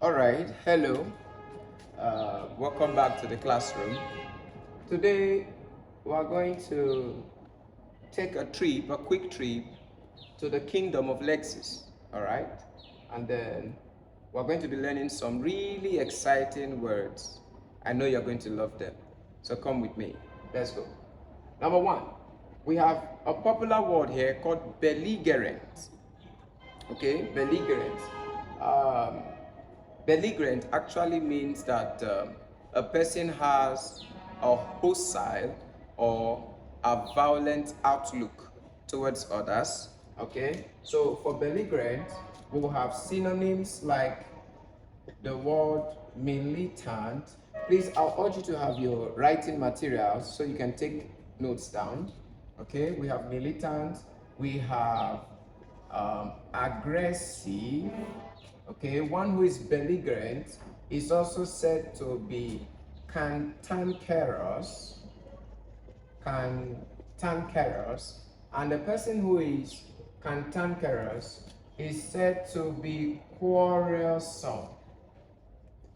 All right, hello. Welcome back to the classroom. Today, we are going to take a quick trip to the kingdom of Lexis. All right, and then we're going to be learning some really exciting words. I know you're going to love them. So come with me. Let's go. Number one, we have a popular word here called belligerent. Okay, belligerent. Um, Belligerent actually means that a person has a hostile or a violent outlook towards others. Okay, so for belligerent, we will have synonyms like the word militant. Please, I'll urge you to have your writing materials so you can take notes down. Okay, we have militant, we have aggressive. Okay, one who is belligerent is also said to be cantankerous, cantankerous, and the person who is cantankerous is said to be quarrelsome.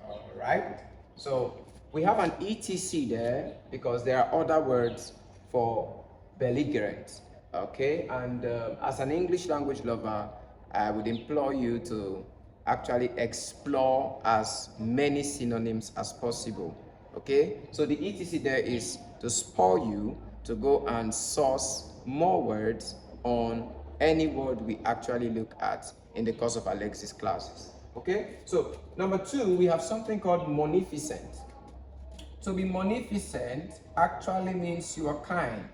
All right, so we have an etc there because there are other words for belligerent. Okay, and as an English language lover, I would implore you to actually explore as many synonyms as possible. Okay, so the etc there is to spur you to go and source more words on any word we actually look at in the course of Alexis classes. Okay, so number two, we have something called munificent. To be munificent actually means you are kind,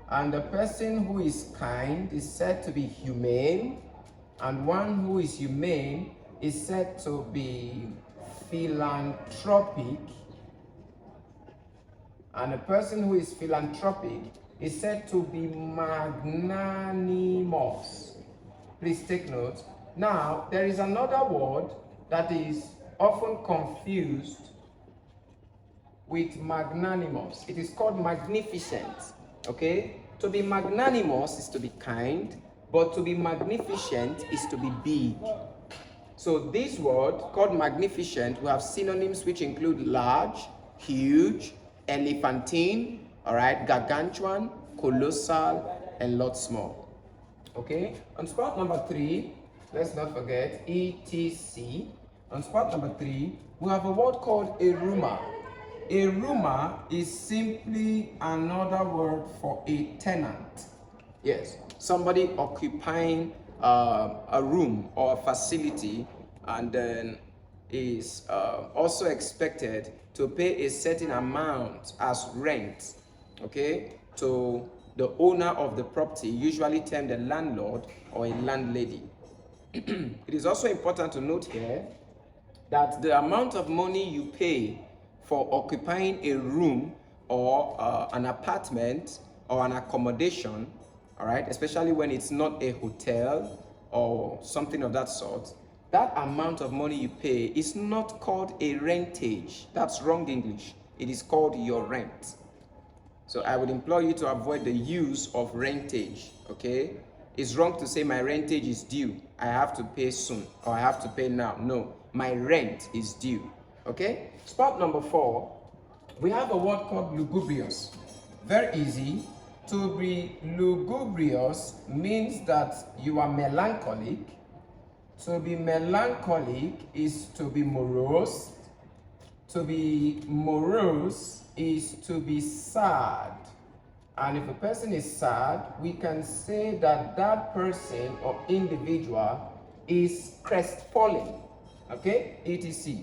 and the person who is kind is said to be humane, and one who is humane is said to be philanthropic, and a person who is philanthropic is said to be magnanimous. Please take note. Now, there is another word that is often confused with magnanimous. It is called magnificent. Okay? To be magnanimous is to be kind, but to be magnificent is to be big. So this word called magnificent, we have synonyms which include large, huge, elephantine, all right, gargantuan, colossal, and lot small. Okay, on spot number three, let's not forget etc. On spot number three, we have a word called a rumor. A rumor is simply another word for a tenant. Yes, somebody occupying a room or a facility, and then is also expected to pay a certain amount as rent, okay, to the owner of the property, usually termed a landlord or a landlady. It is also important to note here that the amount of money you pay for occupying a room or an apartment or an accommodation, all right, especially when it's not a hotel or something of that sort, that amount of money you pay is not called a rentage. That's wrong English. It is called your rent. So I would implore you to avoid the use of rentage, okay? It's wrong to say my rentage is due. I have to pay soon or I have to pay now. No, my rent is due, okay? Spot number four, we have a word called lugubrious. Very easy. To be lugubrious means that you are melancholic. To be melancholic is to be morose. To be morose is to be sad. And if a person is sad, we can say that that person or individual is crestfallen. Okay, etc.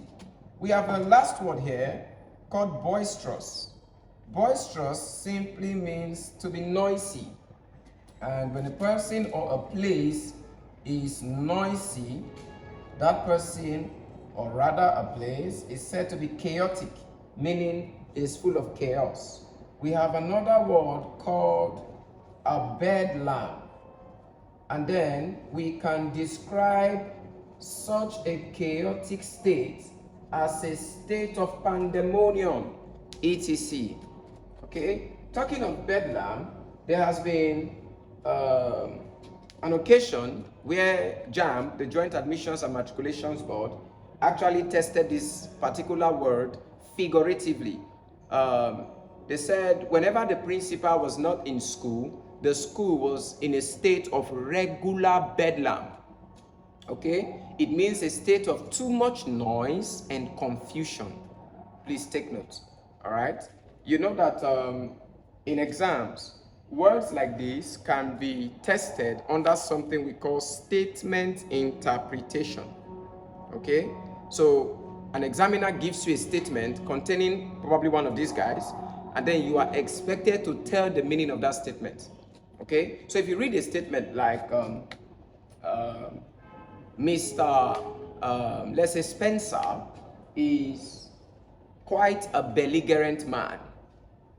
We have a last word here called boisterous. Boisterous simply means to be noisy. And when a person or a place is noisy, that person, or rather a place, is said to be chaotic, meaning is full of chaos. We have another word called a bedlam. And then we can describe such a chaotic state as a state of pandemonium, etc. Okay, talking of bedlam, there has been an occasion where JAMB, the Joint Admissions and Matriculations Board, actually tested this particular word figuratively. They said whenever the principal was not in school, the school was in a state of regular bedlam. Okay? It means a state of too much noise and confusion. Please take note. All right? You know that in exams, words like this can be tested under something we call statement interpretation. Okay? So an examiner gives you a statement containing probably one of these guys, and then you are expected to tell the meaning of that statement. Okay? So if you read a statement like Mr. Let's say Spencer is quite a belligerent man,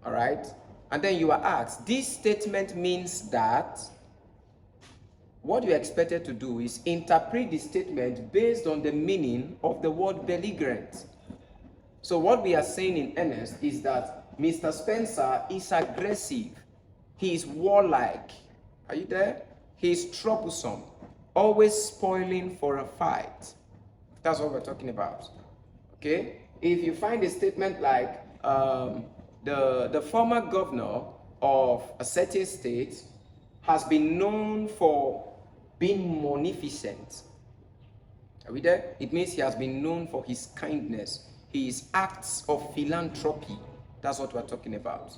all right? And then you are asked, this statement means that. What you're expected to do is interpret the statement based on the meaning of the word belligerent. So what we are saying in earnest is that Mr. Spencer is aggressive. He is warlike. Are you there? He is troublesome, always spoiling for a fight. That's what we're talking about. Okay? If you find a statement like the former governor of a certain state has been known for being munificent. Are we there? It means he has been known for his kindness, his acts of philanthropy. That's what we're talking about.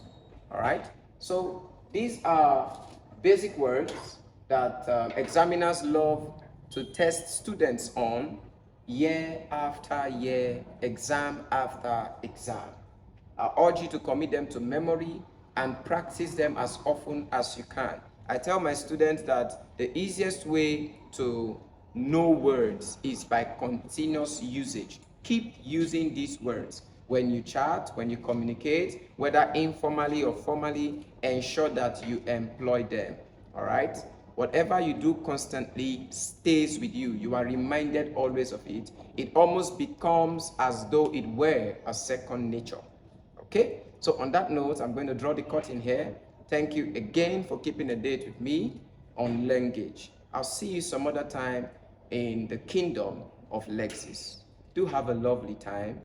All right? So these are basic words that examiners love to test students on year after year, exam after exam. I urge you to commit them to memory and practice them as often as you can. I tell my students that the easiest way to know words is by continuous usage. Keep using these words. When you chat, when you communicate, whether informally or formally, ensure that you employ them. All right? Whatever you do constantly stays with you. You are reminded always of it. It almost becomes as though it were a second nature. Okay? So on that note, I'm going to draw the curtain here. Thank you again for keeping a date with me on Language. I'll see you some other time in the kingdom of Lexis. Do have a lovely time.